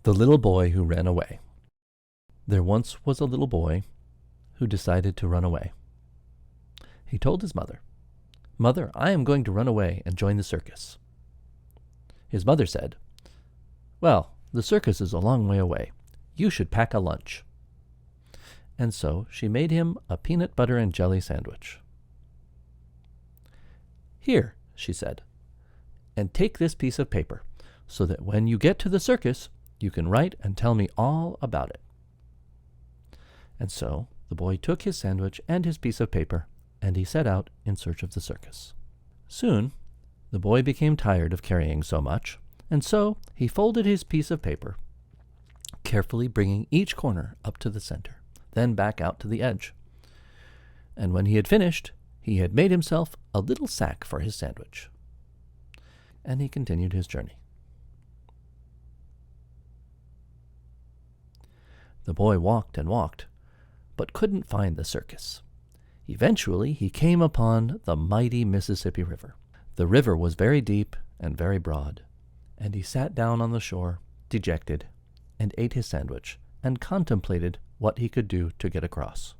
The Little Boy Who Ran Away. There once was a little boy who decided to run away. He told his mother, "Mother, I am going to run away and join the circus." His mother said, "Well, the circus is a long way away. You should pack a lunch." And so she made him a peanut butter and jelly sandwich. "Here," she said, "and take this piece of paper, so that when you get to the circus, you can write and tell me all about it." And so the boy took his sandwich and his piece of paper, and he set out in search of the circus. Soon the boy became tired of carrying so much, and so he folded his piece of paper, carefully bringing each corner up to the center, then back out to the edge. And when he had finished, he had made himself a little sack for his sandwich. And he continued his journey. The boy walked and walked, but couldn't find the circus. Eventually, he came upon the mighty Mississippi River. The river was very deep and very broad, and he sat down on the shore, dejected, and ate his sandwich, and contemplated what he could do to get across.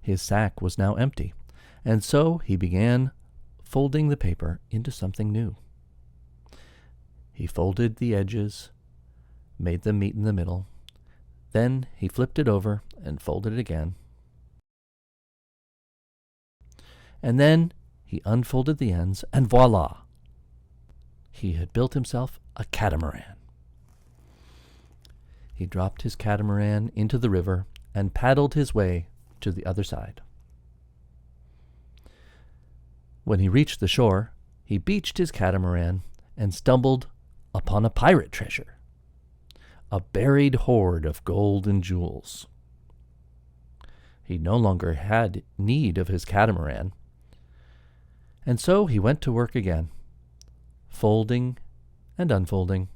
His sack was now empty, and so he began folding the paper into something new. He folded the edges, made them meet in the middle. Then he flipped it over and folded it again. And then he unfolded the ends, and voila! He had built himself a catamaran. He dropped his catamaran into the river and paddled his way to the other side. When he reached the shore, he beached his catamaran and stumbled upon a pirate treasure, a buried hoard of gold and jewels. He no longer had need of his catamaran, and so he went to work again, folding and unfolding,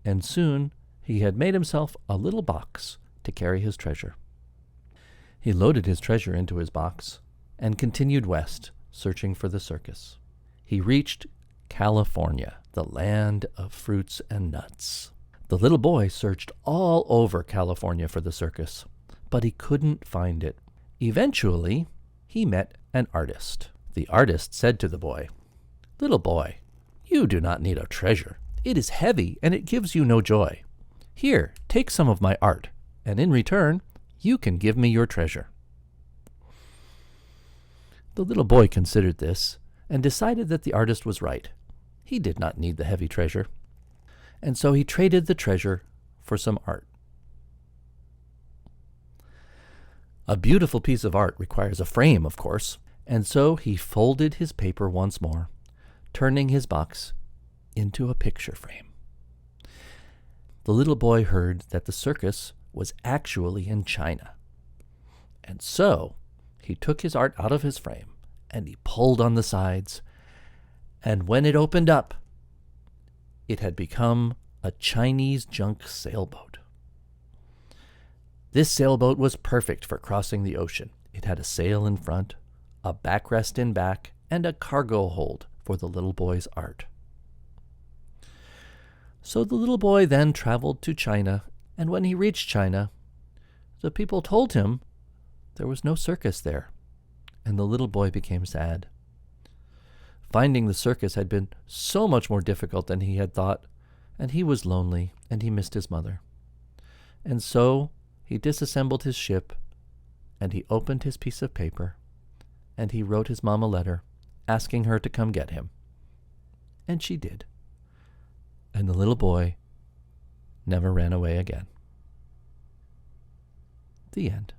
and soon he had made himself a little box to carry his treasure. He loaded his treasure into his box and continued west, searching for the circus. He reached California, the land of fruits and nuts. The little boy searched all over California for the circus, but he couldn't find it. Eventually, he met an artist. The artist said to the boy, "Little boy, you do not need a treasure. It is heavy and it gives you no joy. Here, take some of my art, and in return, you can give me your treasure." The little boy considered this and decided that the artist was right. He did not need the heavy treasure. And so he traded the treasure for some art. A beautiful piece of art requires a frame, of course, and so he folded his paper once more, turning his box into a picture frame. The little boy heard that the circus was actually in China, and so he took his art out of his frame, and he pulled on the sides, and when it opened up, it had become a Chinese junk sailboat. This sailboat was perfect for crossing the ocean. It had a sail in front, a backrest in back, and a cargo hold for the little boy's art. So the little boy then traveled to China, and when he reached China, the people told him there was no circus there, and the little boy became sad. Finding the circus had been so much more difficult than he had thought, and he was lonely, and he missed his mother. And so he disassembled his ship, and he opened his piece of paper, and he wrote his mom a letter, asking her to come get him. And she did. And the little boy never ran away again. The end.